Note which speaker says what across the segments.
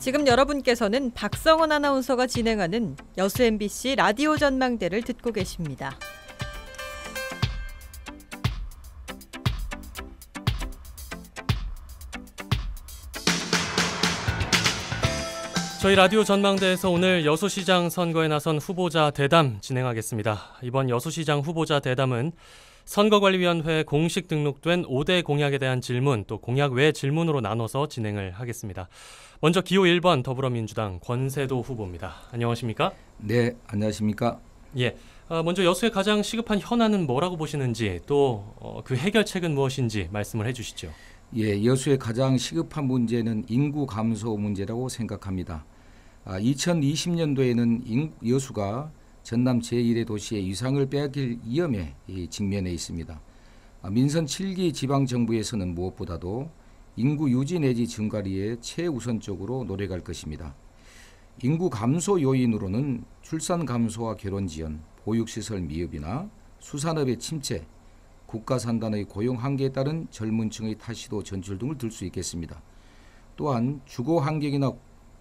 Speaker 1: 지금 여러분께서는 박성원 아나운서가 진행하는 여수 MBC 라디오 전망대를 듣고 계십니다.
Speaker 2: 저희 라디오 전망대에서 오늘 여수시장 선거에 나선 후보자 대담 진행하겠습니다. 이번 여수시장 후보자 대담은 선거관리위원회에 공식 등록된 5대 공약에 대한 질문, 또 공약 외 질문으로 나눠서 진행을 하겠습니다. 먼저 기호 1번 더불어민주당 권세도 후보입니다. 안녕하십니까?
Speaker 3: 네, 안녕하십니까?
Speaker 2: 예, 먼저 여수의 가장 시급한 현안은 뭐라고 보시는지, 또 그 해결책은 무엇인지 말씀을 해주시죠.
Speaker 3: 예, 여수의 가장 시급한 문제는 인구 감소 문제라고 생각합니다. 2020년도에는 여수가 전남 제1의 도시의 위상을 빼앗길 위험에 직면해 있습니다. 민선 7기 지방정부에서는 무엇보다도 인구 유지 내지 증가리에 최우선적으로 노력할 것입니다. 인구 감소 요인으로는 출산 감소와 결혼 지연, 보육시설 미흡이나 수산업의 침체, 국가산단의 고용 한계에 따른 젊은층의 타시도 전출 등을 들 수 있겠습니다. 또한 주거 환경이나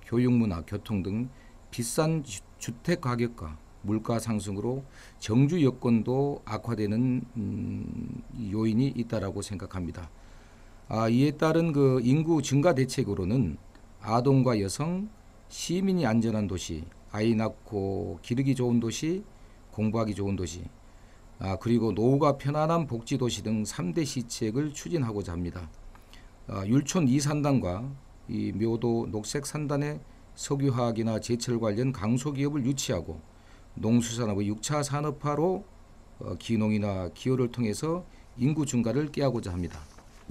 Speaker 3: 교육문화, 교통 등 비싼 주택 가격과 물가 상승으로 정주 여건도 악화되는 요인이 있다라고 생각합니다. 이에 따른 그 인구 증가 대책으로는 아동과 여성, 시민이 안전한 도시, 아이 낳고 기르기 좋은 도시, 공부하기 좋은 도시, 그리고 노후가 편안한 복지도시 등 3대 시책을 추진하고자 합니다. 율촌 2산단과 이 묘도 녹색산단의 석유화학이나 제철 관련 강소기업을 유치하고 농수산업의 6차 산업화로 기농이나 기호를 통해서 인구 증가를 꾀하고자 합니다.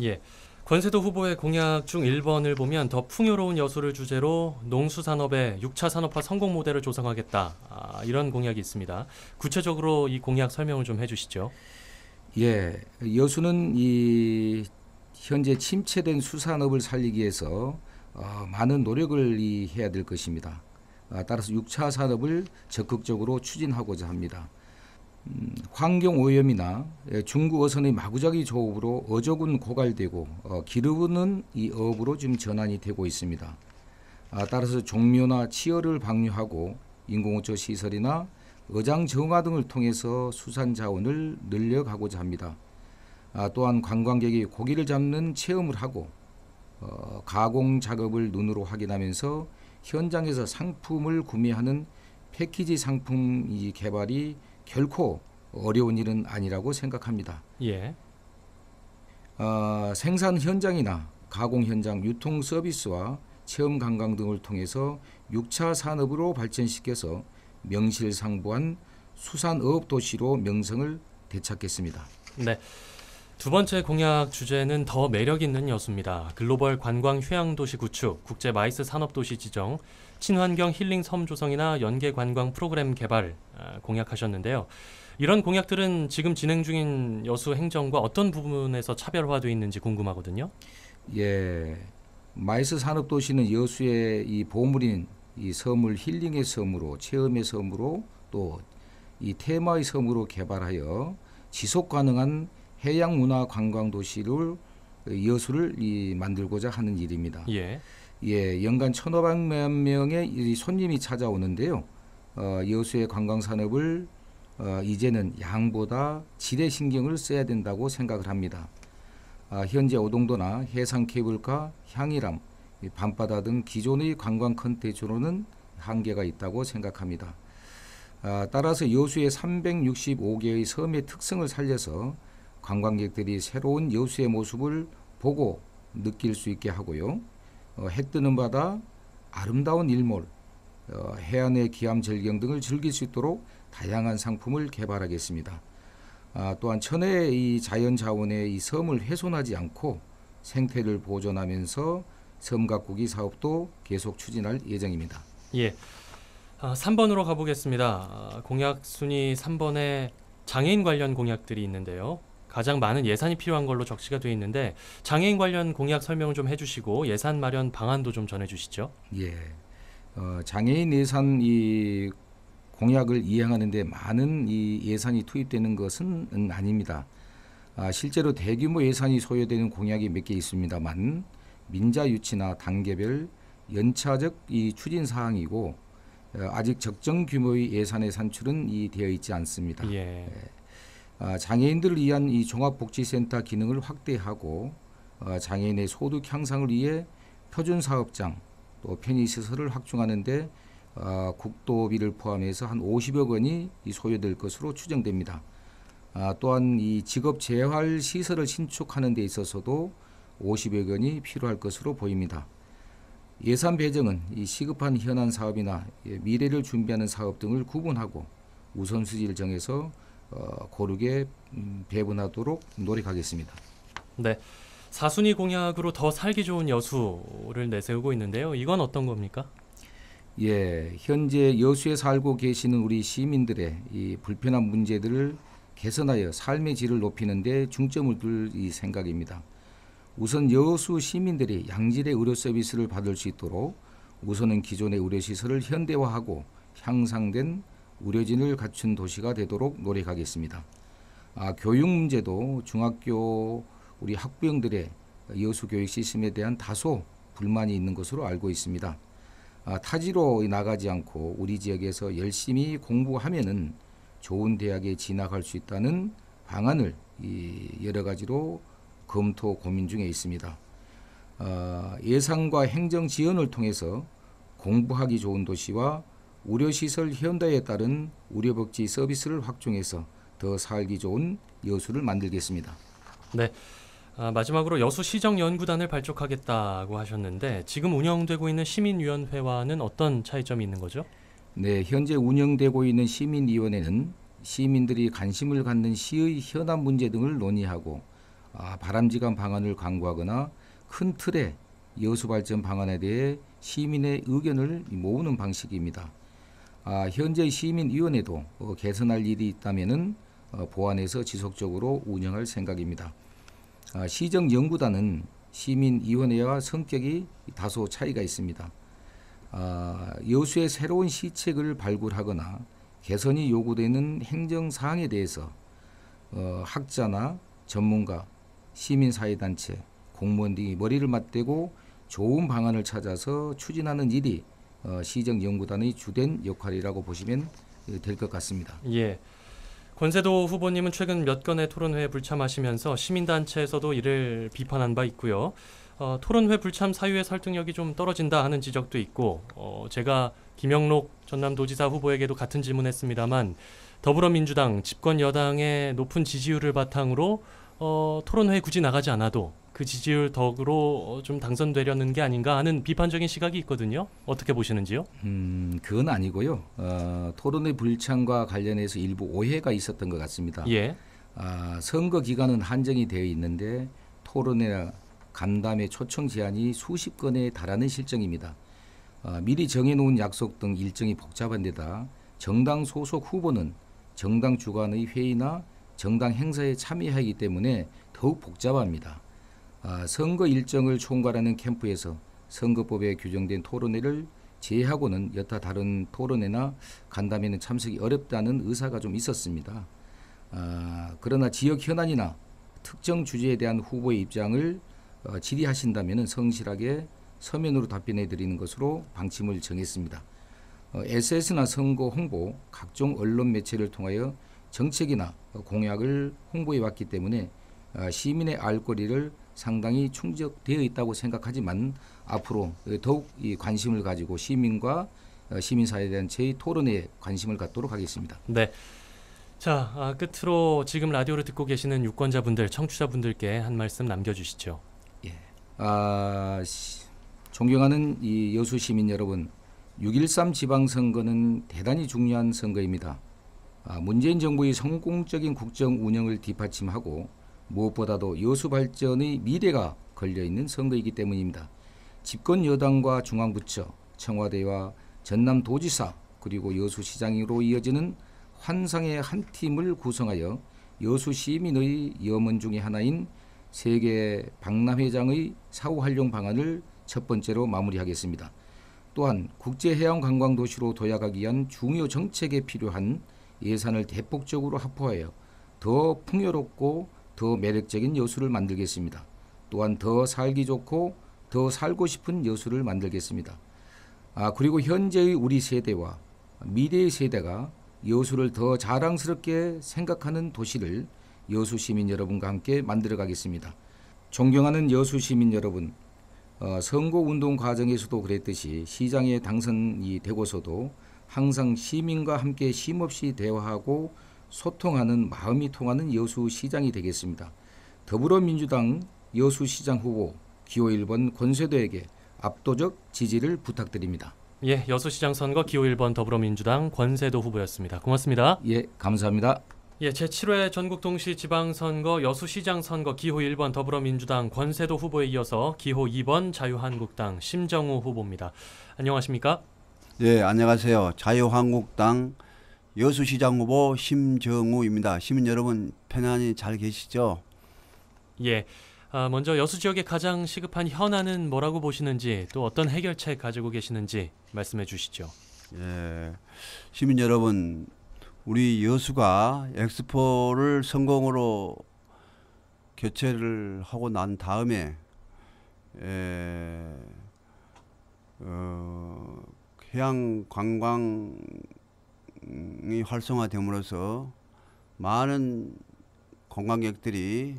Speaker 2: 예, 권세도 후보의 공약 중 1번을 보면 더 풍요로운 여수를 주제로 농수산업의 6차 산업화 성공 모델을 조성하겠다. 이런 공약이 있습니다. 구체적으로 이 공약 설명을 좀 해주시죠.
Speaker 3: 예, 여수는 이 현재 침체된 수산업을 살리기 위해서 많은 노력을 해야 될 것입니다. 따라서 6차 산업을 적극적으로 추진하고자 합니다. 환경오염이나 중구 어선의 마구잡이 조업으로 어족은 고갈되고 기르는 이 어업으로 지금 전환이 되고 있습니다. 따라서 종묘나 치어를 방류하고 인공호초 시설이나 어장 정화 등을 통해서 수산 자원을 늘려가고자 합니다. 또한 관광객이 고기를 잡는 체험을 하고 가공 작업을 눈으로 확인하면서 현장에서 상품을 구매하는 패키지 상품 이 개발이 결코 어려운 일은 아니라고 생각합니다.
Speaker 2: 예.
Speaker 3: 생산 현장이나 가공 현장, 유통 서비스와 체험 관광 등을 통해서 6차 산업으로 발전시켜서 명실상부한 수산어업 도시로 명성을 되찾겠습니다.
Speaker 2: 네. 두 번째 공약 주제는 더 매력 있는 여수입니다. 글로벌 관광 휴양 도시 구축, 국제 마이스 산업 도시 지정, 친환경 힐링 섬 조성이나 연계 관광 프로그램 개발 공약하셨는데요. 이런 공약들은 지금 진행 중인 여수 행정과 어떤 부분에서 차별화되어 있는지 궁금하거든요.
Speaker 3: 예, 마이스 산업 도시는 여수의 이 보물인 이 섬을 힐링의 섬으로, 체험의 섬으로, 또 이 테마의 섬으로 개발하여 지속 가능한 해양 문화 관광 도시를 여수를 만들고자 하는 일입니다.
Speaker 2: 예.
Speaker 3: 예, 연간 1,500만 명의 손님이 찾아오는데요. 여수의 관광 산업을 이제는 양보다 질에 신경을 써야 된다고 생각을 합니다. 현재 오동도나 해상 케이블카, 향이람, 밤바다 등 기존의 관광 컨텐츠로는 한계가 있다고 생각합니다. 따라서 여수의 365개의 섬의 특성을 살려서 관광객들이 새로운 여수의 모습을 보고 느낄 수 있게 하고요. 해 뜨는 바다, 아름다운 일몰, 해안의 기암 절경 등을 즐길 수 있도록 다양한 상품을 개발하겠습니다. 또한 천혜의 이 자연 자원의 이 섬을 훼손하지 않고 생태를 보존하면서 섬 가꾸기 사업도 계속 추진할 예정입니다.
Speaker 2: 예. 3번으로 가보겠습니다. 공약 순위 3번에 장애인 관련 공약들이 있는데요. 가장 많은 예산이 필요한 걸로 적시가 되어 있는데 장애인 관련 공약 설명 좀 해주시고 예산 마련 방안도 좀 전해주시죠.
Speaker 3: 예, 장애인 예산 이 공약을 이행하는 데 많은 이 예산이 투입되는 것은 아닙니다. 실제로 대규모 예산이 소요되는 공약이 몇 개 있습니다만 민자 유치나 단계별 연차적 이 추진 사항이고 아직 적정 규모의 예산의 산출은 되어 있지 않습니다.
Speaker 2: 예.
Speaker 3: 장애인들을 위한 이 종합복지센터 기능을 확대하고 장애인의 소득 향상을 위해 표준사업장 또 편의시설을 확충하는데 국도비를 포함해서 한 50억 원이 소요될 것으로 추정됩니다. 또한 이 직업 재활 시설을 신축하는 데 있어서도 50억 원이 필요할 것으로 보입니다. 예산 배정은 이 시급한 현안 사업이나 미래를 준비하는 사업 등을 구분하고 우선순위를 정해서 고르게 배분하도록 노력하겠습니다.
Speaker 2: 네. 4순위 공약으로 더 살기 좋은 여수를 내세우고 있는데요. 이건 어떤 겁니까?
Speaker 3: 예, 현재 여수에 살고 계시는 우리 시민들의 이 불편한 문제들을 개선하여 삶의 질을 높이는 데 중점을 둘 이 생각입니다. 우선 여수 시민들이 양질의 의료 서비스를 받을 수 있도록 우선은 기존의 의료시설을 현대화하고 향상된 의료진을 갖춘 도시가 되도록 노력하겠습니다. 교육 문제도 중학교 우리 학부형들의 여수 교육 시스템에 대한 다소 불만이 있는 것으로 알고 있습니다. 타지로 나가지 않고 우리 지역에서 열심히 공부하면은 좋은 대학에 진학할 수 있다는 방안을 여러 가지로 검토 고민 중에 있습니다. 예산과 행정 지원을 통해서 공부하기 좋은 도시와 의료시설 현대에 따른 의료복지 서비스를 확충해서 더 살기 좋은 여수를 만들겠습니다.
Speaker 2: 네. 마지막으로 여수시정연구단을 발족하겠다고 하셨는데 지금 운영되고 있는 시민위원회와는 어떤 차이점이 있는 거죠?
Speaker 3: 네, 현재 운영되고 있는 시민위원회는 시민들이 관심을 갖는 시의 현안 문제 등을 논의하고 바람직한 방안을 강구하거나 큰 틀의 여수발전 방안에 대해 시민의 의견을 모으는 방식입니다. 현재 시민위원회도 개선할 일이 있다면은 보완해서 지속적으로 운영할 생각입니다. 시정연구단은 시민위원회와 성격이 다소 차이가 있습니다. 여수의 새로운 시책을 발굴하거나 개선이 요구되는 행정사항에 대해서 학자나 전문가, 시민사회단체, 공무원 등이 머리를 맞대고 좋은 방안을 찾아서 추진하는 일이 시정연구단의 주된 역할이라고 보시면 될 것 같습니다.
Speaker 2: 예. 권세도 후보님은 최근 몇 건의 토론회에 불참하시면서 시민단체에서도 이를 비판한 바 있고요. 토론회 불참 사유의 설득력이 좀 떨어진다 하는 지적도 있고 제가 김영록 전남도지사 후보에게도 같은 질문했습니다만 더불어민주당 집권 여당의 높은 지지율을 바탕으로 토론회에 굳이 나가지 않아도 그 지지율 덕으로 좀 당선되려는 게 아닌가 하는 비판적인 시각이 있거든요. 어떻게 보시는지요?
Speaker 3: 그건 아니고요. 토론회 불참과 관련해서 일부 오해가 있었던 것 같습니다.
Speaker 2: 예.
Speaker 3: 선거 기간은 한정이 되어 있는데 토론회나 간담회 초청 제한이 수십 건에 달하는 실정입니다. 미리 정해놓은 약속 등 일정이 복잡한 데다 정당 소속 후보는 정당 주관의 회의나 정당 행사에 참여하기 때문에 더욱 복잡합니다. 선거 일정을 총괄하는 캠프에서 선거법에 규정된 토론회를 제외하고는 여타 다른 토론회나 간담회는 참석이 어렵다는 의사가 좀 있었습니다. 그러나 지역 현안이나 특정 주제에 대한 후보의 입장을 질의하신다면 성실하게 서면으로 답변해 드리는 것으로 방침을 정했습니다. SS나 선거 홍보, 각종 언론 매체를 통하여 정책이나 공약을 홍보해 왔기 때문에 시민의 알 권리를 상당히 충족되어 있다고 생각하지만 앞으로 더욱 이 관심을 가지고 시민과 시민사회단체의 토론에 관심을 갖도록 하겠습니다.
Speaker 2: 네. 자, 끝으로 지금 라디오를 듣고 계시는 유권자분들, 청취자분들께 한 말씀 남겨주시죠.
Speaker 3: 예. 존경하는 이 여수 시민 여러분, 6.13 지방선거는 대단히 중요한 선거입니다. 문재인 정부의 성공적인 국정 운영을 뒷받침하고 무엇보다도 여수 발전의 미래가 걸려있는 선거이기 때문입니다. 집권 여당과 중앙부처, 청와대와 전남도지사 그리고 여수시장으로 이어지는 환상의 한 팀을 구성하여 여수 시민의 염원 중의 하나인 세계 박람회장의 사후 활용 방안을 첫 번째로 마무리하겠습니다. 또한 국제해양관광도시로 도약하기 위한 중요 정책에 필요한 예산을 대폭적으로 확보하여 더 풍요롭고 더 매력적인 여수를 만들겠습니다. 또한 더 살기 좋고 더 살고 싶은 여수를 만들겠습니다. 그리고 현재의 우리 세대와 미래의 세대가 여수를 더 자랑스럽게 생각하는 도시를 여수 시민 여러분과 함께 만들어 가겠습니다. 존경하는 여수 시민 여러분, 선거운동 과정에서도 그랬듯이 시장에 당선이 되고서도 항상 시민과 함께 쉼없이 대화하고 소통하는 마음이 통하는 여수시장이 되겠습니다. 더불어민주당 여수시장 후보 기호 1번 권세도에게 압도적 지지를 부탁드립니다.
Speaker 2: 예, 여수시장 선거 기호 1번 더불어민주당 권세도 후보였습니다. 고맙습니다.
Speaker 3: 예, 감사합니다.
Speaker 2: 예, 제7회 전국 동시 지방선거 여수시장 선거 기호 1번 더불어민주당 권세도 후보에 이어서 기호 2번 자유한국당 심정우 후보입니다. 안녕하십니까?
Speaker 4: 네, 안녕하세요. 자유한국당 여수시장 후보 심정우입니다. 시민 여러분 편안히 잘 계시죠?
Speaker 2: 예, 먼저 여수 지역의 가장 시급한 현안은 뭐라고 보시는지 또 어떤 해결책 가지고 계시는지 말씀해 주시죠.
Speaker 4: 예, 시민 여러분, 우리 여수가 엑스포를 성공으로 개최를 하고 난 다음에 해양 관광이 활성화됨으로써 많은 관광객들이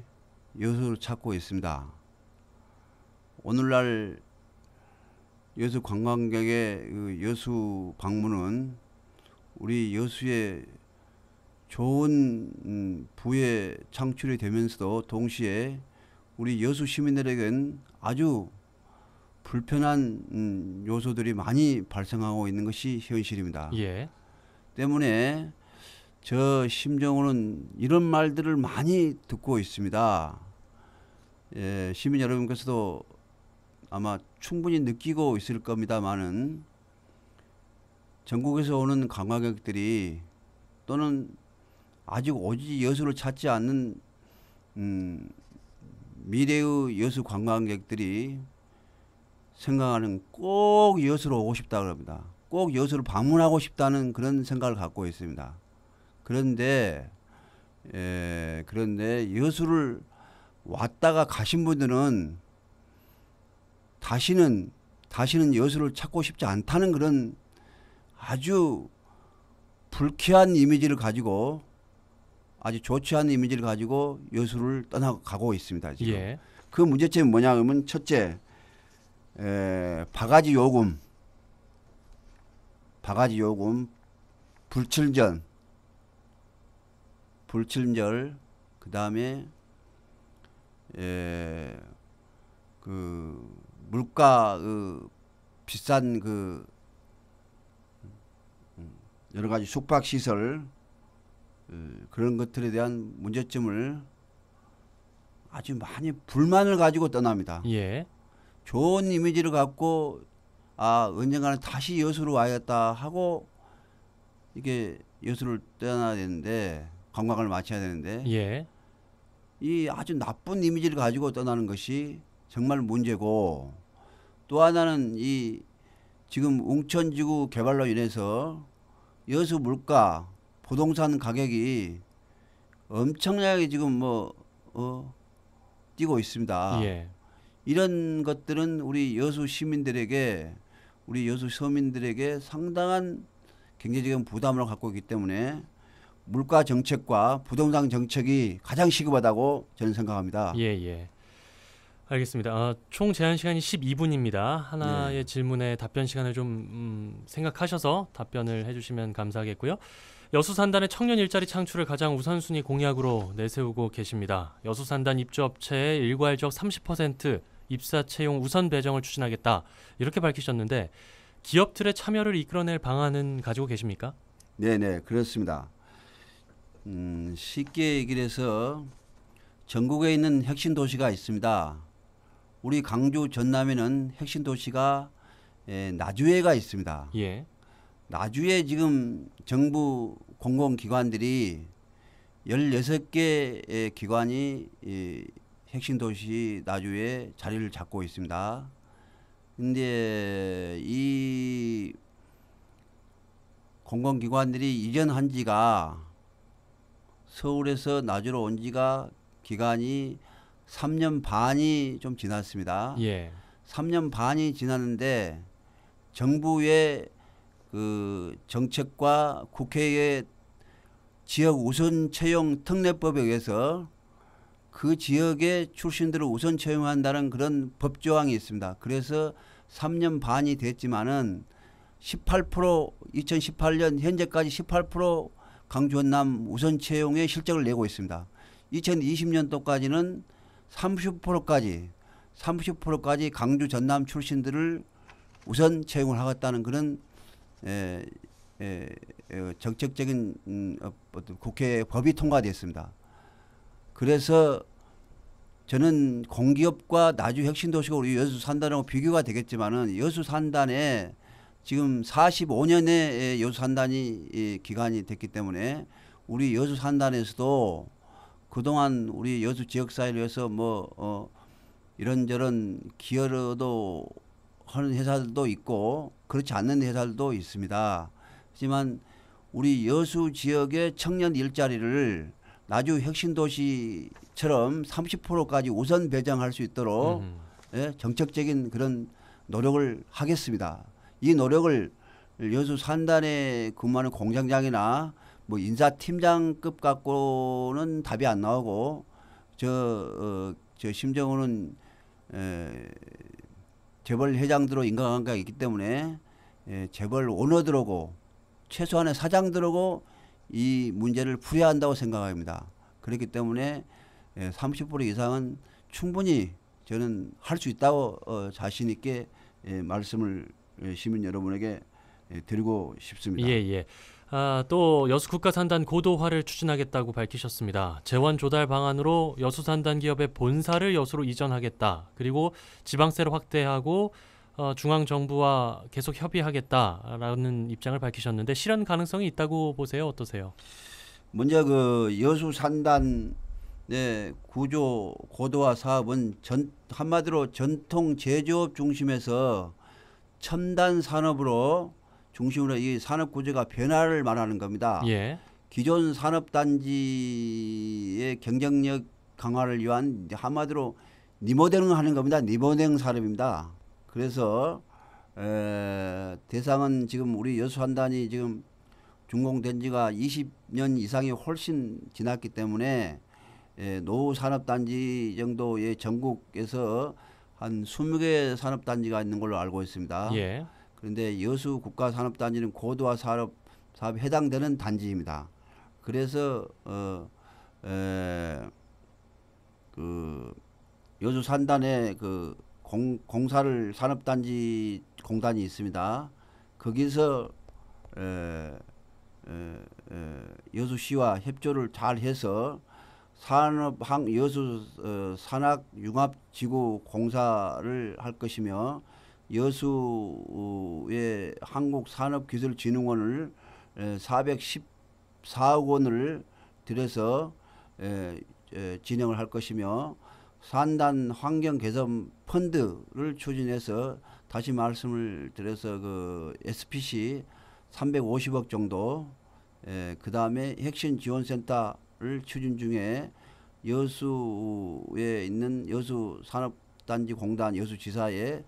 Speaker 4: 여수를 찾고 있습니다. 오늘날 여수 관광객의 그 여수 방문은 우리 여수의 좋은 부의 창출이 되면서도 동시에 우리 여수 시민들에겐 아주 불편한 요소들이 많이 발생하고 있는 것이 현실입니다.
Speaker 2: 예.
Speaker 4: 때문에 저 심정우는 이런 말들을 많이 듣고 있습니다. 예, 시민 여러분께서도 아마 충분히 느끼고 있을 겁니다만은 전국에서 오는 관광객들이 또는 아직 오지 여수를 찾지 않는 미래의 여수 관광객들이 생각하는 꼭 여수로 오고 싶다 그럽니다. 꼭 여수를 방문하고 싶다는 그런 생각을 갖고 있습니다. 그런데 여수를 왔다가 가신 분들은 다시는 여수를 찾고 싶지 않다는 그런 아주 불쾌한 이미지를 가지고 아주 좋지 않은 이미지를 가지고 여수를 떠나가고 있습니다. 지금.
Speaker 2: 예.
Speaker 4: 그 문제점이 뭐냐 하면 첫째, 바가지 요금, 불칠절, 그 다음에 그 물가 비싼 그 여러 가지 숙박 시설 그런 것들에 대한 문제점을 아주 많이 불만을 가지고 떠납니다.
Speaker 2: 예.
Speaker 4: 좋은 이미지를 갖고 언젠가는 다시 여수로 와야겠다 하고 이게 여수를 떠나야 되는데 관광을 마쳐야 되는데
Speaker 2: 예.
Speaker 4: 이 아주 나쁜 이미지를 가지고 떠나는 것이 정말 문제고 또 하나는 이 지금 웅천지구 개발로 인해서 여수 물가 부동산 가격이 엄청나게 지금 뛰고 있습니다.
Speaker 2: 예.
Speaker 4: 이런 것들은 우리 여수 시민들에게 우리 여수 서민들에게 상당한 경제적인 부담을 갖고 있기 때문에 물가 정책과 부동산 정책이 가장 시급하다고 저는 생각합니다.
Speaker 2: 예. 알겠습니다. 총 제한 시간이 12분입니다. 하나의 질문에 답변 시간을 좀 생각하셔서 답변을 해주시면 감사하겠고요. 여수산단의 청년 일자리 창출을 가장 우선순위 공약으로 내세우고 계십니다. 여수산단 입주업체의 일괄적 30% 입사 채용 우선 배정을 추진하겠다 이렇게 밝히셨는데 기업들의 참여를 이끌어낼 방안은 가지고 계십니까?
Speaker 4: 네네 그렇습니다. 쉽게 얘기를 해서 전국에 있는 핵심 도시가 있습니다. 우리 강주 전남에는 핵심 도시가 나주에가 있습니다.
Speaker 2: 예.
Speaker 4: 나주에 지금 정부 공공기관들이 16개의 기관이 핵심 도시 나주에 자리를 잡고 있습니다. 근데 이 공공기관들이 이전한 지가 서울에서 나주로 온 지가 기간이 3년 반이 좀 지났습니다.
Speaker 2: 예.
Speaker 4: 3년 반이 지났는데 정부의 그 정책과 국회의 지역 우선 채용 특례법에 의해서 그 지역의 출신들을 우선 채용한다는 그런 법 조항이 있습니다. 그래서 3년 반이 됐지만은 18% 2018년 현재까지 18% 강주 전남 우선 채용의 실적을 내고 있습니다. 2020년도까지는 30%까지 강주 전남 출신들을 우선 채용을 하겠다는 그런 정책적인 어떤 국회 법이 통과됐습니다. 그래서 저는 공기업과 나주 혁신도시가 우리 여수 산단하고 비교가 되겠지만은 여수 산단에 지금 45년의 여수 산단이 기간이 됐기 때문에 우리 여수 산단에서도 그동안 우리 여수 지역사회를 위해서 이런저런 기여도 하는 회사들도 있고 그렇지 않는 회사들도 있습니다. 하지만 우리 여수 지역의 청년 일자리를 나주 혁신도시처럼 30%까지 우선 배정할 수 있도록 정책적인 그런 노력을 하겠습니다. 이 노력을 여수 산단에 근무하는 공장장이나 뭐 인사팀장급 갖고는 답이 안 나오고 저 심정호는 재벌 회장들하고 인간관계가 있기 때문에 재벌 오너들하고 최소한의 사장들하고 이 문제를 풀어야 한다고 생각합니다. 그렇기 때문에 30% 이상은 충분히 저는 할 수 있다고 자신 있게 말씀을 시민 여러분에게 드리고 싶습니다.
Speaker 2: 예. 또 여수국가산단 고도화를 추진하겠다고 밝히셨습니다. 재원 조달 방안으로 여수산단 기업의 본사를 여수로 이전하겠다. 그리고 지방세를 확대하고 중앙정부와 계속 협의하겠다라는 입장을 밝히셨는데 실현 가능성이 있다고 보세요? 어떠세요?
Speaker 4: 먼저 그 여수산단의 구조 고도화 사업은 한마디로 전통 제조업 중심에서 첨단 산업으로 중심으로 이 산업 구조가 변화를 말하는 겁니다.
Speaker 2: 예.
Speaker 4: 기존 산업단지의 경쟁력 강화를 위한 한마디로 리모델링 하는 겁니다. 리모델링 산업입니다. 그래서 대상은 지금 우리 여수산단이 지금 준공된 지가 20년 이상이 훨씬 지났기 때문에 노후 산업단지 정도의 전국에서 한 20개 산업단지가 있는 걸로 알고 있습니다.
Speaker 2: 예.
Speaker 4: 그런데 여수 국가산업단지는 고도화 사업에 해당되는 단지입니다. 그래서 그 여수 산단에 그 공사를 산업단지 공단이 있습니다. 거기서 여수시와 협조를 잘 해서 여수 산학융합지구 공사를 할 것이며 여수의 한국산업기술진흥원을 414억 원을 들여서 진행을 할 것이며 산단 환경개선 펀드를 추진해서 다시 말씀을 드려서 그 SPC 350억 정도 그 다음에 혁신지원센터를 추진 중에 여수에 있는 여수산업단지 공단 여수지사에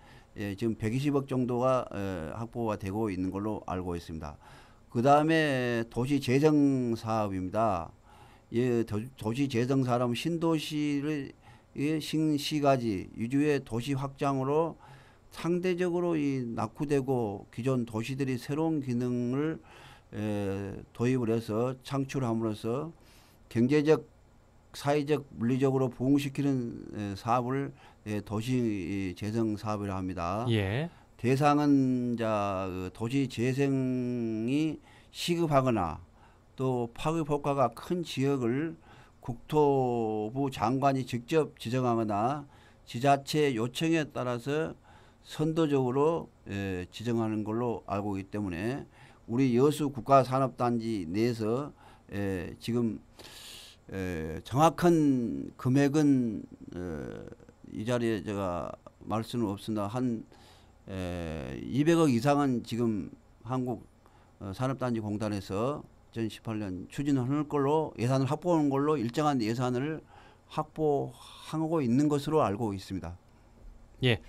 Speaker 4: 지금 120억 정도가 확보가 되고 있는 걸로 알고 있습니다. 그 다음에 도시재정 사업입니다. 도시재정 사업은 신도시를 신시가지 유주의 도시 확장으로 상대적으로 이 낙후되고 기존 도시들이 새로운 기능을 도입을 해서 창출함으로써 경제적, 사회적, 물리적으로 부흥시키는 사업을 도시 재생 사업이라 합니다.
Speaker 2: 예.
Speaker 4: 대상은 도시 재생이 시급하거나 또 파급 효과가 큰 지역을 국토부 장관이 직접 지정하거나 지자체 요청에 따라서 선도적으로 지정하는 걸로 알고 있기 때문에 우리 여수 국가산업단지 내에서 지금 정확한 금액은 이 자리에 제가 말 수는 없으나 한 200억 이상은 지금 한국 산업단지 공단에서 2018년 추진하는 걸로 예산을 확보하는 걸로 일정한 예산을 확보하고 있는 것으로 알고 있습니다.
Speaker 2: 예.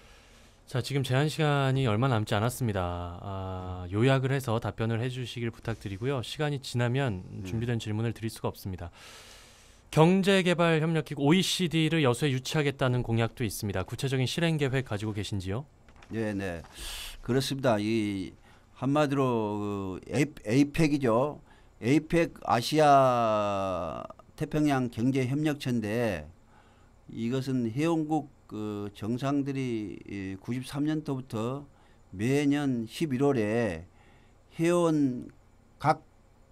Speaker 2: 자, 지금 제한 시간이 얼마 남지 않았습니다. 요약을 해서 답변을 해주시길 부탁드리고요. 시간이 지나면 준비된 질문을 드릴 수가 없습니다. 경제개발협력기구 OECD를 여수에 유치하겠다는 공약도 있습니다. 구체적인 실행 계획 가지고 계신지요?
Speaker 4: 네. 그렇습니다. 이 한마디로 APEC이죠. APEC 아시아 태평양 경제협력체인데 이것은 회원국 정상들이 93년도부터 매년 11월에 회원 각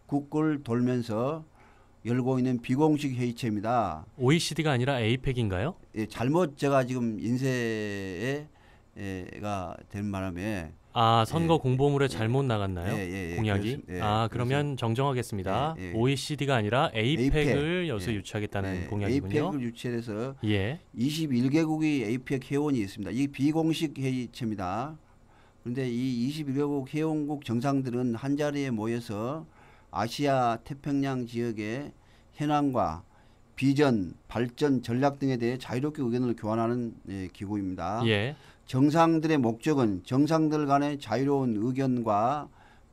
Speaker 4: 국을 돌면서 열고 있는 비공식 회의체입니다.
Speaker 2: OECD가 아니라 APEC인가요?
Speaker 4: 예, 잘못 제가 지금 인쇄가 된 바람에
Speaker 2: 선거 공보물에 잘못 나갔나요? 공약이?
Speaker 4: 그렇습니다.
Speaker 2: 그러면 정정하겠습니다. OECD가 아니라 APEC을 여수에 유치하겠다는 공약이군요.
Speaker 4: APEC을 유치해서
Speaker 2: 예.
Speaker 4: 21개국이 APEC 회원이 있습니다. 이 비공식 회의체입니다. 그런데 이 21개국 회원국 정상들은 한자리에 모여서 아시아 태평양 지역의 현황과 비전, 발전, 전략 등에 대해 자유롭게 의견을 교환하는 기구입니다.
Speaker 2: 예.
Speaker 4: 정상들의 목적은 정상들 간의 자유로운 의견과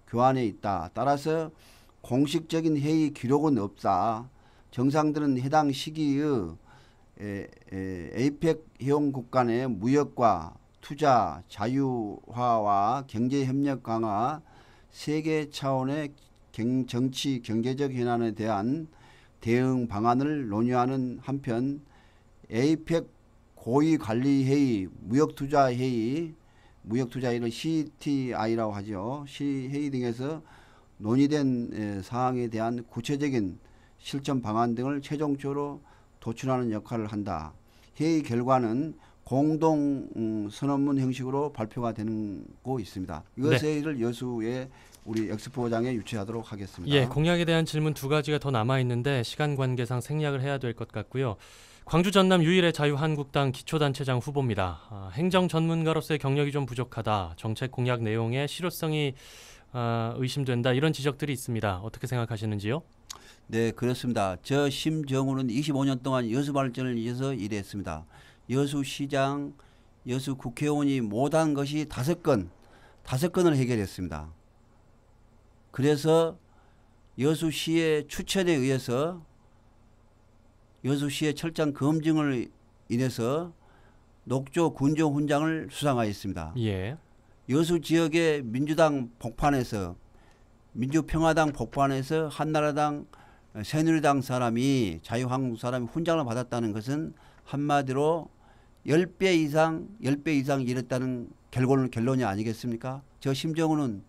Speaker 4: 교환에 있다. 따라서 공식적인 회의 기록은 없다. 정상들은 해당 시기의 APEC 회원국 간의 무역과 투자, 자유화와 경제협력 강화, 세계 차원의 정치, 경제적 현안에 대한 대응 방안을 논의하는 한편 APEC 고위관리회의, 무역투자회의를 CTI라고 하죠. 회의 등에서 논의된 사항에 대한 구체적인 실천 방안 등을 최종적으로 도출하는 역할을 한다. 회의 결과는 공동 선언문 형식으로 발표가 되는 거 있습니다. 이것을 여수에 우리 엑스포장에 유치하도록 하겠습니다.
Speaker 2: 예, 공약에 대한 질문 두 가지가 더 남아 있는데 시간 관계상 생략을 해야 될 것 같고요. 광주 전남 유일의 자유한국당 기초단체장 후보입니다. 행정 전문가로서의 경력이 좀 부족하다. 정책 공약 내용의 실효성이 의심된다. 이런 지적들이 있습니다. 어떻게 생각하시는지요?
Speaker 4: 네, 그렇습니다. 저 심정우는 25년 동안 여수 발전을 위해서 일했습니다. 여수시장, 여수 국회의원이 못한 것이 5건을 해결했습니다. 그래서 여수시의 추천에 의해서 여수시의 철장 검증을 인해서 녹조 군조 훈장을 수상하였습니다.
Speaker 2: 예.
Speaker 4: 여수 지역의 민주당 복판에서 민주평화당 복판에서 한나라당 새누리당 사람이 자유한국 사람이 훈장을 받았다는 것은 한마디로 10배 이상 일했다는 결론이 아니겠습니까? 저 심정우는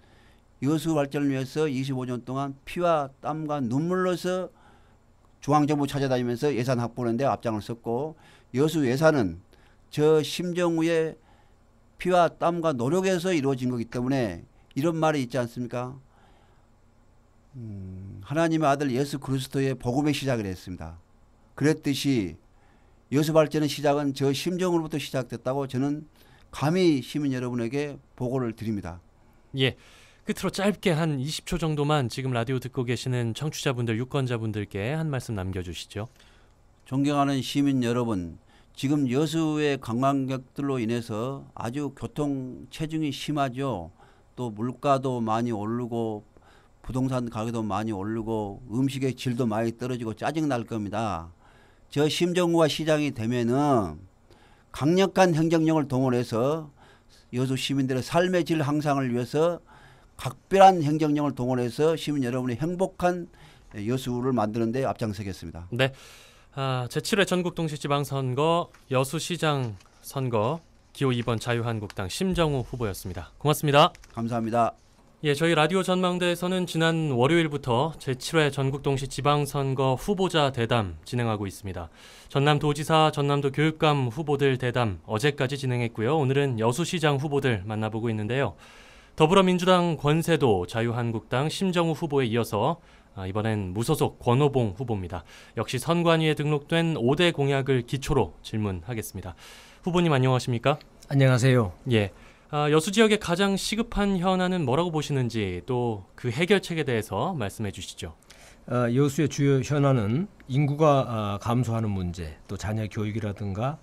Speaker 4: 여수 발전을 위해서 25년 동안 피와 땀과 눈물로서 중앙정부 찾아다니면서 예산 확보하는 데 앞장을 섰고 여수 예산은 저 심정우의 피와 땀과 노력에서 이루어진 거기 때문에 이런 말이 있지 않습니까? 하나님의 아들 예수 그리스도의 복음의 시작을 했습니다. 그랬듯이 여수 발전의 시작은 저 심정으로부터 시작됐다고 저는 감히 시민 여러분에게 보고를 드립니다.
Speaker 2: 예. 끝으로 짧게 한 20초 정도만 지금 라디오 듣고 계시는 청취자분들, 유권자분들께 한 말씀 남겨주시죠.
Speaker 4: 존경하는 시민 여러분, 지금 여수의 관광객들로 인해서 아주 교통 체증이 심하죠. 또 물가도 많이 오르고 부동산 가격도 많이 오르고 음식의 질도 많이 떨어지고 짜증날 겁니다. 저 심정우가 시장이 되면은 강력한 행정력을 동원해서 여수 시민들의 삶의 질 향상을 위해서 각별한 행정력을 동원해서 시민 여러분의 행복한 여수를 만드는 데 앞장서겠습니다.
Speaker 2: 네. 제7회 전국동시지방선거 여수시장 선거 기호 2번 자유한국당 심정우 후보였습니다. 고맙습니다.
Speaker 4: 감사합니다.
Speaker 2: 예, 저희 라디오 전망대에서는 지난 월요일부터 제7회 전국동시 지방선거 후보자 대담 진행하고 있습니다. 전남도지사, 전남도 교육감 후보들 대담 어제까지 진행했고요. 오늘은 여수시장 후보들 만나보고 있는데요. 더불어민주당 권세도, 자유한국당 심정우 후보에 이어서 이번엔 무소속 권오봉 후보입니다. 역시 선관위에 등록된 5대 공약을 기초로 질문하겠습니다. 후보님 안녕하십니까?
Speaker 5: 안녕하세요.
Speaker 2: 예. 여수 지역의 가장 시급한 현안은 뭐라고 보시는지 또 그 해결책에 대해서 말씀해 주시죠.
Speaker 5: 여수의 주요 현안은 인구가 감소하는 문제, 또 자녀 교육이라든가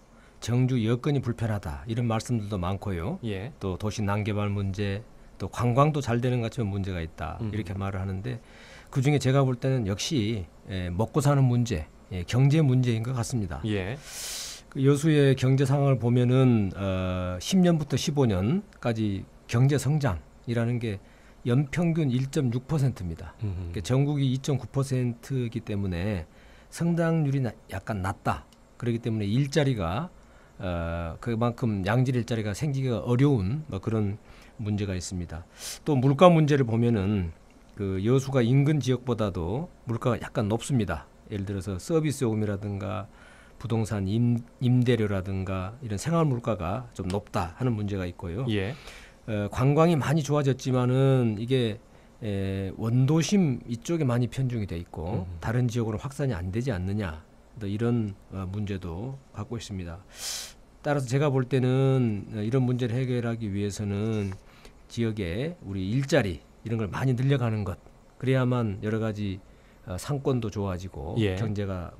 Speaker 5: 정주 여건이 불편하다 이런 말씀들도 많고요.
Speaker 2: 예.
Speaker 5: 또 도시 난개발 문제, 또 관광도 잘 되는 것 같지만 문제가 있다 이렇게 말을 하는데 그 중에 제가 볼 때는 역시 먹고 사는 문제, 경제 문제인 것 같습니다.
Speaker 2: 예.
Speaker 5: 그 여수의 경제 상황을 보면은 10년부터 15년까지 경제 성장이라는 게 연평균 1.6%입니다. 그러니까 전국이 2.9%이기 때문에 성장률이 약간 낮다. 그렇기 때문에 일자리가 그만큼 양질 일자리가 생기기가 어려운 뭐 그런 문제가 있습니다. 또 물가 문제를 보면은 그 여수가 인근 지역보다도 물가가 약간 높습니다. 예를 들어서 서비스 요금이라든가 부동산 임대료라든가 이런 생활 물가가 좀 높다 하는 문제가 있고요.
Speaker 2: 예.
Speaker 5: 관광이 많이 좋아졌지만은 이게 원도심 이쪽에 많이 편중이 돼 있고 다른 지역으로 확산이 안 되지 않느냐 이런 문제도 갖고 있습니다. 따라서 제가 볼 때는 이런 문제를 해결하기 위해서는 지역에 우리 일자리 이런 걸 많이 늘려가는 것 그래야만 여러 가지 상권도 좋아지고
Speaker 2: 예.
Speaker 5: 경제가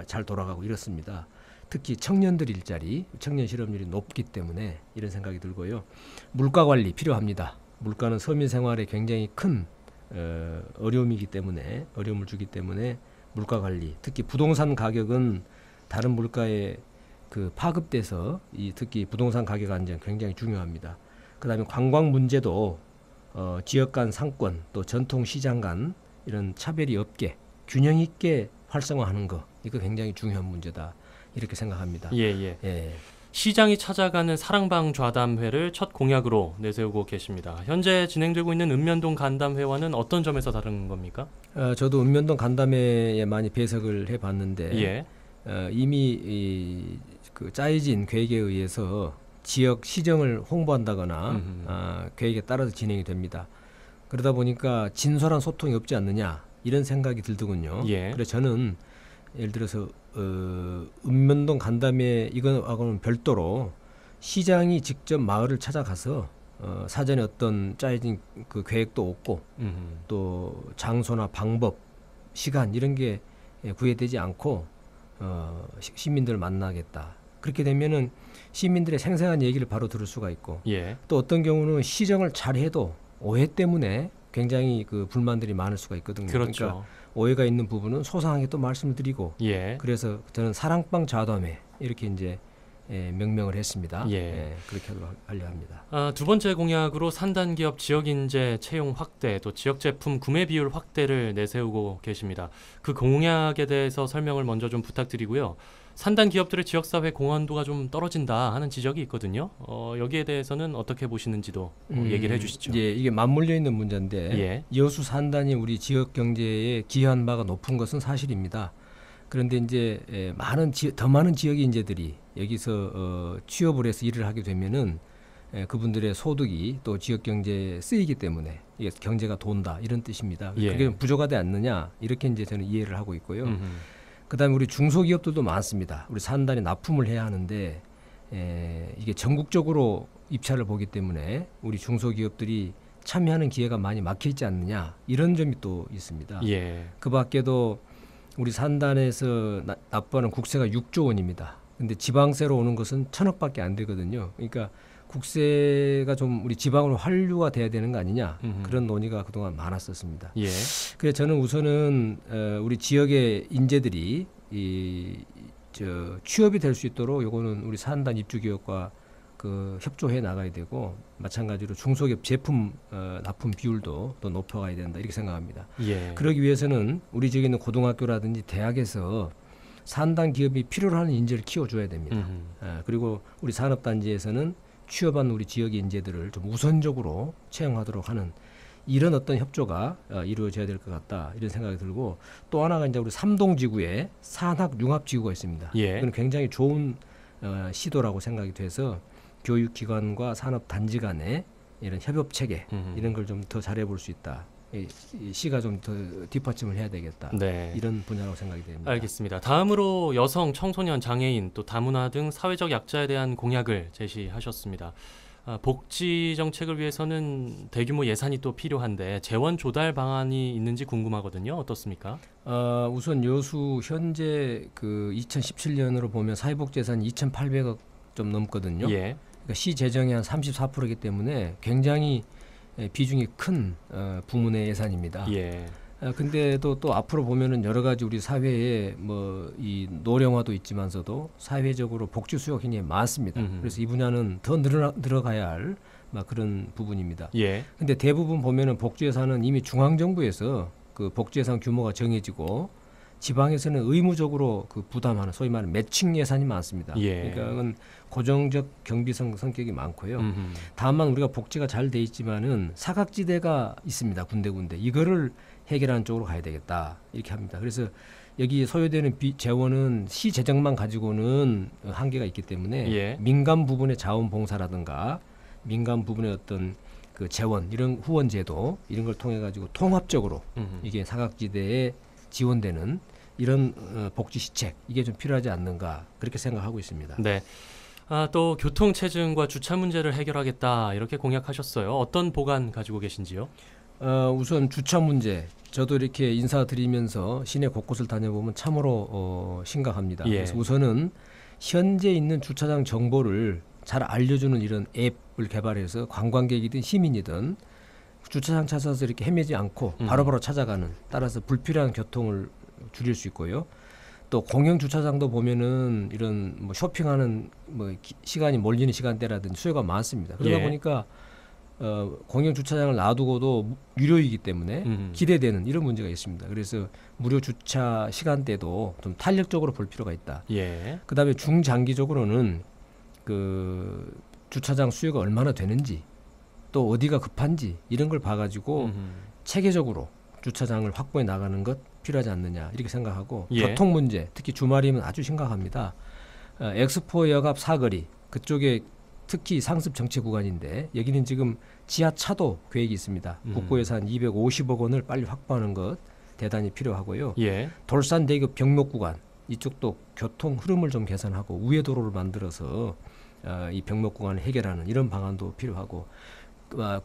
Speaker 5: 잘 돌아가고 이렇습니다. 특히 청년들 일자리, 청년 실업률이 높기 때문에 이런 생각이 들고요. 물가 관리 필요합니다. 물가는 서민 생활에 굉장히 큰 어려움이기 때문에 어려움을 주기 때문에 물가 관리, 특히 부동산 가격은 다른 물가에 그 파급돼서 특히 부동산 가격 안정 굉장히 중요합니다. 그다음에 관광 문제도 지역 간 상권 또 전통 시장 간 이런 차별이 없게 균형 있게 활성화하는 거 이거 굉장히 중요한 문제다 이렇게 생각합니다.
Speaker 2: 예.
Speaker 5: 예.
Speaker 2: 시장이 찾아가는 사랑방 좌담회를 첫 공약으로 내세우고 계십니다. 현재 진행되고 있는 읍면동 간담회와는 어떤 점에서 다른 겁니까?
Speaker 5: 저도 읍면동 간담회에 많이 배석을 해봤는데
Speaker 2: 예.
Speaker 5: 이미 그 짜여진 계획에 의해서 지역 시정을 홍보한다거나 계획에 따라서 진행이 됩니다. 그러다 보니까 진솔한 소통이 없지 않느냐 이런 생각이 들더군요.
Speaker 2: 예.
Speaker 5: 그래서 저는 예를 들어서 읍면동 간담회 이거하고는 별도로 시장이 직접 마을을 찾아가서 사전에 어떤 짜여진 그 계획도 없고 또 장소나 방법, 시간 이런 게 구애되지 않고 시민들을 만나겠다. 그렇게 되면은 시민들의 생생한 얘기를 바로 들을 수가 있고
Speaker 2: 예.
Speaker 5: 또 어떤 경우는 시정을 잘해도 오해 때문에 굉장히 그 불만들이 많을 수가 있거든요.
Speaker 2: 그렇죠.
Speaker 5: 그러니까 오해가 있는 부분은 소상하게 또 말씀을 드리고
Speaker 2: 예.
Speaker 5: 그래서 저는 사랑방 좌담회 이렇게 이제 명명을 했습니다.
Speaker 2: 예.
Speaker 5: 그렇게 하려 합니다.
Speaker 2: 두 번째 공약으로 산단기업 지역인재 채용 확대 또 지역 제품 구매 비율 확대를 내세우고 계십니다. 그 공약에 대해서 설명을 먼저 좀 부탁드리고요. 산단 기업들의 지역사회 공헌도가 좀 떨어진다 하는 지적이 있거든요. 여기에 대해서는 어떻게 보시는지도 얘기를 해주시죠.
Speaker 5: 예, 이게 맞물려 있는 문제인데
Speaker 2: 예.
Speaker 5: 여수 산단이 우리 지역 경제에 기여한 바가 높은 것은 사실입니다. 그런데 이제 더 많은 지역 인재들이 여기서 취업을 해서 일을 하게 되면은 그분들의 소득이 또 지역 경제에 쓰이기 때문에 이게 경제가 돈다 이런 뜻입니다.
Speaker 2: 예.
Speaker 5: 그게 부족하지 않느냐 이렇게 이제 저는 이해를 하고 있고요. 그다음에 우리 중소기업들도 많습니다. 우리 산단이 납품을 해야 하는데 이게 전국적으로 입찰을 보기 때문에 우리 중소기업들이 참여하는 기회가 많이 막혀 있지 않느냐 이런 점이 또 있습니다.
Speaker 2: 예.
Speaker 5: 그 밖에도 우리 산단에서 납부하는 국세가 6조 원입니다. 근데 지방세로 오는 것은 1,000억밖에 안 되거든요. 그러니까 국세가 좀 우리 지방으로 환류가 돼야 되는 거 아니냐 그런 논의가 그동안 많았었습니다.
Speaker 2: 예.
Speaker 5: 그래서 저는 우선은 우리 지역의 인재들이 취업이 될 수 있도록 요거는 우리 산단 입주기업과 그 협조해 나가야 되고 마찬가지로 중소기업 제품 납품 비율도 더 높여가야 된다 이렇게 생각합니다.
Speaker 2: 예.
Speaker 5: 그러기 위해서는 우리 지역에 있는 고등학교라든지 대학에서 산단 기업이 필요로 하는 인재를 키워줘야 됩니다. 그리고 우리 산업단지에서는 취업한 우리 지역의 인재들을 좀 우선적으로 채용하도록 하는 이런 어떤 협조가 이루어져야 될 것 같다 이런 생각이 들고 또 하나가 이제 우리 삼동지구에 산학융합지구가 있습니다.
Speaker 2: 예.
Speaker 5: 이건 굉장히 좋은 시도라고 생각이 돼서 교육기관과 산업단지 간의 이런 협업체계 이런 걸 좀 더 잘해볼 수 있다. 이 시가 좀 더 뒷받침을 해야 되겠다.
Speaker 2: 네.
Speaker 5: 이런 분야라고 생각이 됩니다.
Speaker 2: 알겠습니다. 다음으로 여성, 청소년, 장애인, 또 다문화 등 사회적 약자에 대한 공약을 제시하셨습니다. 복지 정책을 위해서는 대규모 예산이 또 필요한데 재원 조달 방안이 있는지 궁금하거든요. 어떻습니까?
Speaker 5: 우선 여수 현재 그 2017년으로 보면 사회복지 예산이 2,800억 좀 넘거든요.
Speaker 2: 예.
Speaker 5: 그러니까 시 재정이 한 34%이기 때문에 굉장히 비중이 큰 부문의 예산입니다.
Speaker 2: 예.
Speaker 5: 근데도 또 앞으로 보면은 여러 가지 우리 사회에 뭐 이 노령화도 있지만서도 사회적으로 복지 수요가 굉장히 많습니다. 그래서 이 분야는 더 늘어가야 할 막 그런 부분입니다.
Speaker 2: 예.
Speaker 5: 근데 대부분 보면은 복지 예산은 이미 중앙 정부에서 그 복지 예산 규모가 정해지고 지방에서는 의무적으로 그 부담하는 소위 말하는 매칭 예산이 많습니다.
Speaker 2: 예.
Speaker 5: 그러니까 그건 고정적 경비성 성격이 많고요. 다만 우리가 복지가 잘 돼 있지만은 사각지대가 있습니다. 군데군데 이거를 해결하는 쪽으로 가야 되겠다 이렇게 합니다. 그래서 여기 소요되는 재원은 시 재정만 가지고는 한계가 있기 때문에
Speaker 2: 예.
Speaker 5: 민간 부분의 자원봉사라든가 민간 부분의 어떤 그 재원 이런 후원 제도 이런 걸 통해 가지고 통합적으로 이게 사각지대에 지원되는 이런 복지 시책 이게 좀 필요하지 않는가 그렇게 생각하고 있습니다.
Speaker 2: 네. 또 교통체증과 주차 문제를 해결하겠다 이렇게 공약하셨어요. 어떤 보관 가지고 계신지요?
Speaker 5: 우선 주차 문제 저도 이렇게 인사드리면서 시내 곳곳을 다녀보면 참으로 심각합니다.
Speaker 2: 예.
Speaker 5: 그래서 우선은 현재 있는 주차장 정보를 잘 알려주는 이런 앱을 개발해서 관광객이든 시민이든 주차장 찾아서 이렇게 헤매지 않고 바로바로 찾아가는 따라서 불필요한 교통을 줄일 수 있고요. 또 공영 주차장도 보면은 이런 뭐 쇼핑하는 뭐 시간이 몰리는 시간대라든지 수요가 많습니다. 그러다
Speaker 2: 예.
Speaker 5: 보니까 공영 주차장을 놔두고도 유료이기 때문에 기대되는 이런 문제가 있습니다. 그래서 무료 주차 시간대도 좀 탄력적으로 볼 필요가 있다.
Speaker 2: 예.
Speaker 5: 그다음에 중장기적으로는 그 주차장 수요가 얼마나 되는지 또 어디가 급한지 이런 걸 봐가지고 체계적으로 주차장을 확보해 나가는 것 필요하지 않느냐 이렇게 생각하고
Speaker 2: 예.
Speaker 5: 교통 문제 특히 주말이면 아주 심각합니다. 엑스포역 앞 사거리 그쪽에 특히 상습 정체 구간인데 여기는 지금 지하차도 계획이 있습니다. 국고 예산 250억 원을 빨리 확보하는 것 대단히 필요하고요.
Speaker 2: 예.
Speaker 5: 돌산대교 병목 구간 이쪽도 교통 흐름을 좀 개선하고 우회 도로를 만들어서 이 병목 구간을 해결하는 이런 방안도 필요하고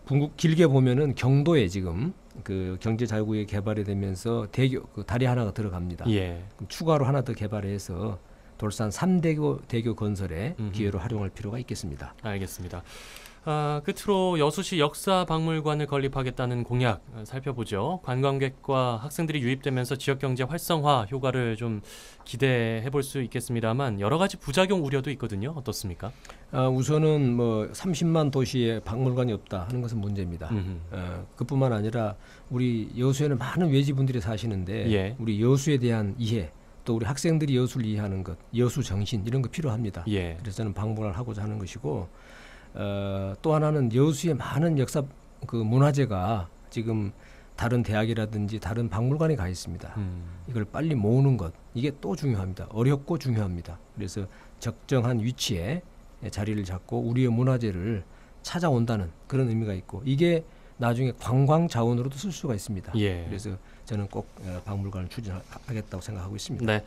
Speaker 5: 궁극 길게 보면은 경도에 지금 그 경제자유구역 개발이 되면서 대교 그 다리 하나가 들어갑니다.
Speaker 2: 예.
Speaker 5: 그럼 추가로 하나 더 개발해서 돌산 3대교 대교 건설에 기회로 활용할 필요가 있겠습니다.
Speaker 2: 알겠습니다. 끝으로 여수시 역사박물관을 건립하겠다는 공약 살펴보죠. 관광객과 학생들이 유입되면서 지역경제 활성화 효과를 좀 기대해 볼 수 있겠습니다만 여러 가지 부작용 우려도 있거든요. 어떻습니까?
Speaker 5: 우선은 뭐 30만 도시에 박물관이 없다 하는 것은 문제입니다. 그뿐만 아니라 우리 여수에는 많은 외지분들이 사시는데
Speaker 2: 예.
Speaker 5: 우리 여수에 대한 이해 또 우리 학생들이 여수를 이해하는 것, 여수 정신 이런 거 필요합니다.
Speaker 2: 예.
Speaker 5: 그래서 저는 박물관을 하고자 하는 것이고 또 하나는 여수의 많은 역사 그 문화재가 지금 다른 대학이라든지 다른 박물관에 가 있습니다. 이걸 빨리 모으는 것 이게 또 중요합니다. 어렵고 중요합니다. 그래서 적정한 위치에 자리를 잡고 우리의 문화재를 찾아온다는 그런 의미가 있고 이게 나중에 관광 자원으로도 쓸 수가 있습니다.
Speaker 2: 예.
Speaker 5: 그래서 저는 꼭 박물관을 추진하겠다고 생각하고 있습니다.
Speaker 2: 네.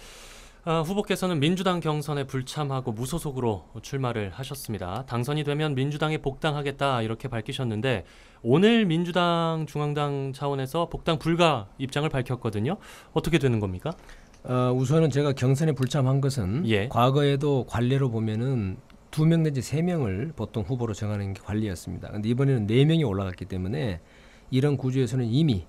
Speaker 2: 후보께서는 민주당 경선에 불참하고 무소속으로 출마를 하셨습니다. 당선이 되면 민주당에 복당하겠다 이렇게 밝히셨는데 오늘 민주당 중앙당 차원에서 복당 불가 입장을 밝혔거든요. 어떻게 되는 겁니까?
Speaker 5: 우선은 제가 경선에 불참한 것은
Speaker 2: 예.
Speaker 5: 과거에도 관례로 보면은 2명 내지 3명을 보통 후보로 정하는 게 관리였습니다. 그런데 이번에는 4명이 올라갔기 때문에 이런 구조에서는 이미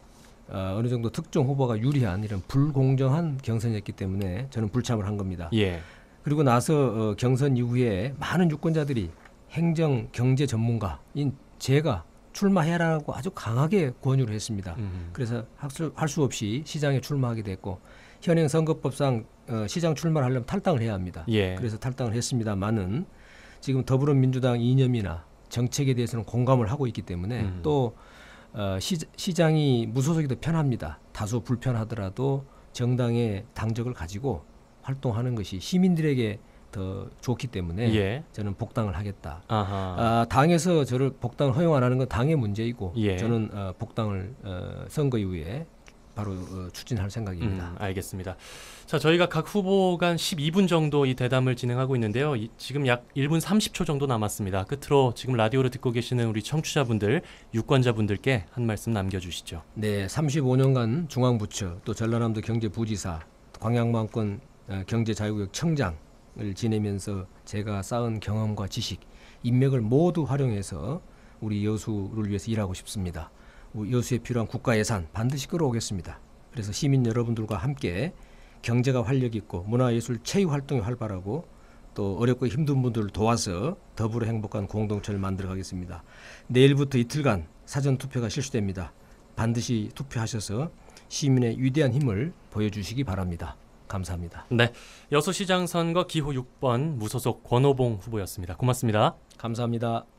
Speaker 5: 어느 정도 특정 후보가 유리한 이런 불공정한 경선이었기 때문에 저는 불참을 한 겁니다.
Speaker 2: 예.
Speaker 5: 그리고 나서 경선 이후에 많은 유권자들이 행정 경제 전문가인 제가 출마해라고 아주 강하게 권유를 했습니다. 그래서 할 수 없이 시장에 출마하게 됐고 현행 선거법상 시장 출마를 하려면 탈당을 해야 합니다.
Speaker 2: 예.
Speaker 5: 그래서 탈당을 했습니다만은 지금 더불어민주당 이념이나 정책에 대해서는 공감을 하고 있기 때문에 또 시장이 무소속이 더 편합니다. 다소 불편하더라도 정당의 당적을 가지고 활동하는 것이 시민들에게 더 좋기 때문에
Speaker 2: 예.
Speaker 5: 저는 복당을 하겠다.
Speaker 2: 아하.
Speaker 5: 당에서 저를 복당을 허용 안 하는 건 당의 문제이고
Speaker 2: 예.
Speaker 5: 저는 복당을 선거 이후에 바로 추진할 생각입니다.
Speaker 2: 알겠습니다. 자, 저희가 각 후보 간 12분 정도 이 대담을 진행하고 있는데요. 지금 약 1분 30초 정도 남았습니다. 끝으로 지금 라디오를 듣고 계시는 우리 청취자분들, 유권자분들께 한 말씀 남겨주시죠.
Speaker 5: 네, 35년간 중앙부처 또 전라남도 경제부지사, 광양만권 경제자유구역 청장 지내면서 제가 쌓은 경험과 지식, 인맥을 모두 활용해서 우리 여수를 위해서 일하고 싶습니다. 여수에 필요한 국가 예산 반드시 끌어오겠습니다. 그래서 시민 여러분들과 함께 경제가 활력 있고 문화예술 체육 활동이 활발하고 또 어렵고 힘든 분들을 도와서 더불어 행복한 공동체를 만들어 가겠습니다. 내일부터 이틀간 사전 투표가 실시됩니다. 반드시 투표하셔서 시민의 위대한 힘을 보여주시기 바랍니다. 감사합니다.
Speaker 2: 네, 여수시장 선거 기호 6번 무소속 권오봉 후보였습니다. 고맙습니다.
Speaker 5: 감사합니다.